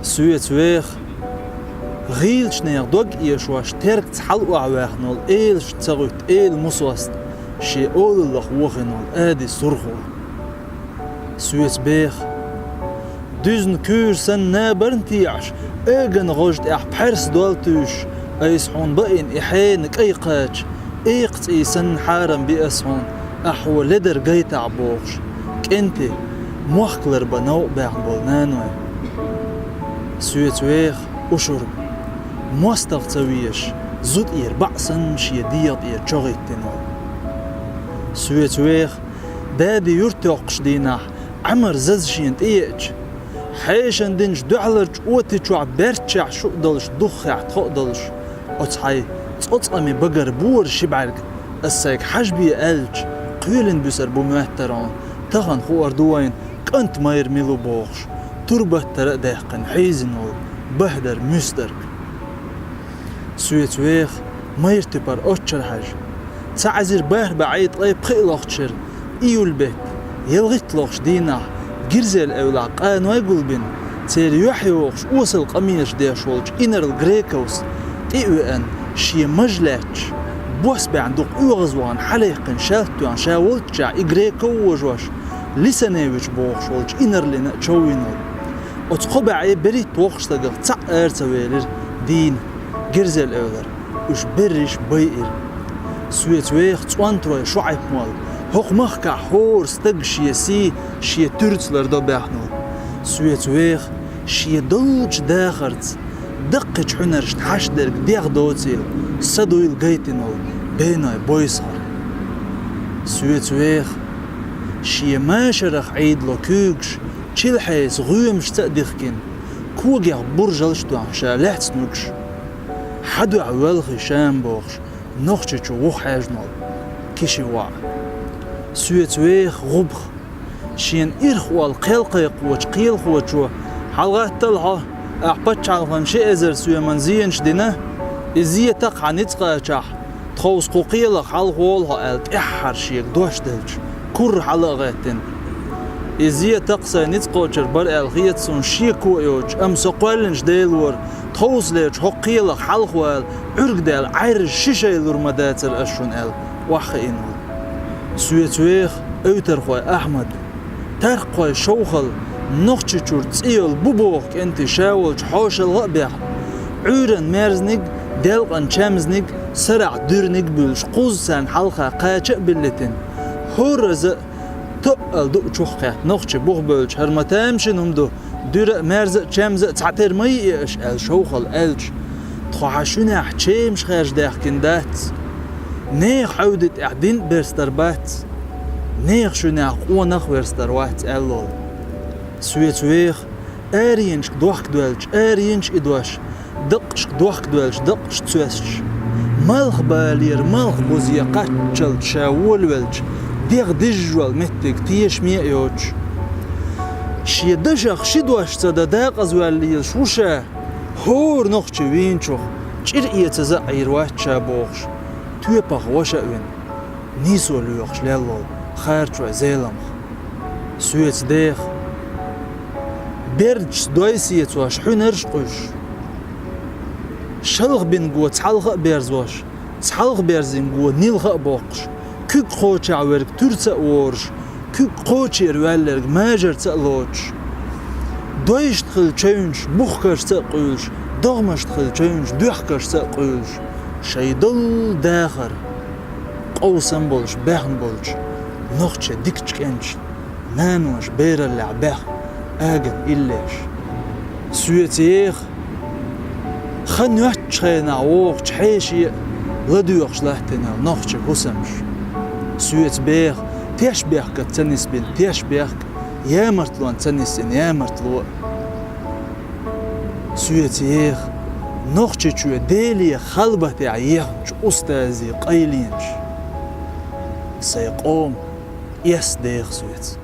سويت ويخ غيلش نير دوغ يشواش ترك تحلو عواخنول إيلش تغوت إيل مصوست شي أول الله وخنول آدي سرخول سويت بيخ دوزن كور سن نابرن تيعش اغن غوجت اح بحرس دولتوش ايسحون بقين احينك اي قاتش ايقت اي سن حارم بيأسحون احو لدر قيت عبوغش كنتي موخكلر بنو باع بولنانوي سويت ويخ وشرب موستغ تسويش زود اير بعصن شي ديط اير جوغيت تنول سويت ويخ دادي يرتوقش ديناح عمر ززشينت ايج حيشن دينش دعلرج اوتيچو برتشع شو دلش دخع تقدلش اتحي تصقمي بقر بور شبعرق السيك حجبي الج قيلن بسر بمهتران تغن خوار دوين كنت ماير ميلو بوغش تربه ترق دهقن حيزنول بهدر مسترق سويت ويخ ماير تبر اتشر حج تعزير باه بعيد اي بخيلوخشر ايول بيت يلغيت لوخش دينا جرزل أولاق آنو يقول بين تير يحيوخش وصل قميش ديشولج إنر الغريكوس إيوان شي مجلاتش بوس بعندوق إوغزوان حليقن شالتوان شاولت جا إغريكو وجوش لسانيوش بوخشولج إنر لنا تشوينول وتقبع أي بريت توخش تقل تسعر تويلر دين جرزل أولر وش بريش بيئر سويت ويخ توان تروي شعيب مال هوق مخكع حور ستق شي شي ترتلر دو باحنول سويت ويخ شي دلج داخرت دقج حنرش تحشدرك ديغ دوتيل صدويل قيتنول بيناي بويسهر سويت ويخ شي ماشرخ عيد لو كوكش تشيل حيس غيومش تأديخكين كوغيغ برجلش دوان شالحت سنوكش حدو عوالخي شامبوخش نوخشيشو وخ حاجنول كيشي واع سويت ويخ غبخ شين إرخ والقيل قوش قيل خوشو حلغات تلعه أحبتش عالفان شي إزر سويا منزينش دينه إزيه تقع نتقاشح تخوص قوقيلق حلغولها ألت إحر شيك دوش دلج كور حلغاتين إزيه تقصى نتقوشر بر ألغيت سون شيكو يوش أم سقوالنش ديلور تخوص ليش حقيلق حلغوال عرق ديل عيرش شيشيلور مداتر أشون أل وحينول سويت ويخ اوتر خوي احمد ترق خوي شوخل نوخشي تشور تسيول بوبوخ انت شاولج حوش الغبيح عورن ميرزنيق دلقن شامزنيق سرع دورنيق بولش قوزسان حلقة قاچق بلتين هورز تقل دو چوخ نوخشي بوخ بولش هرمتامشن همدو دور مرز شامز تعتر ميئش ال شوخل الج تخوحشونه حچيمش خيرج داخكين دات نيخ عودت اعدين برستربات نيخ شناخ ونخ برستروات اللول سويت ويخ ارينش دوخ دولج ارينش ادوش دقش دوخ دولج دقش تسوسش مالخ بالير مالخ بوزي قاتشل تشاول ولج ديغ دجوال متك تيش ميئيوش شي دجخ شدوش تداداق ازواليل شوشا هور نخش وينشوخ چير تزعير واتشا بوخش تويبخ وشأوين نيسو ليوخش لالول خارجو زيلمخ سويت ديخ بيرج دويسيت واش حنرش قوش شلغ بين قوة تحلغ بيرزوش تحلغ بيرزين قوة نيلغ بوقش كوك قوش عوارك ترسا ورش كوك قوش يروالرك ماجر تقلوش دويش تخل تشينش بوخكش تقولش دغمش تخل تشينش دوخكش تقولش شيدل داخر قوسن بولش باخن بولش نوخش ديكش كنش نانوش بير اللعباخ اجن إليش سويتيخ خن يوحش خينا ووق تحيشي لديوخش لحتنا نوخش قسمش سويت بيخ تيش بيخ كتنس بين تيش بيخ يامرتلون تنسين يامرتلو سويتيخ نوخشي شو ديلي خلبتي عيخش أستاذي قيلينش سيقوم يس ديخ سويت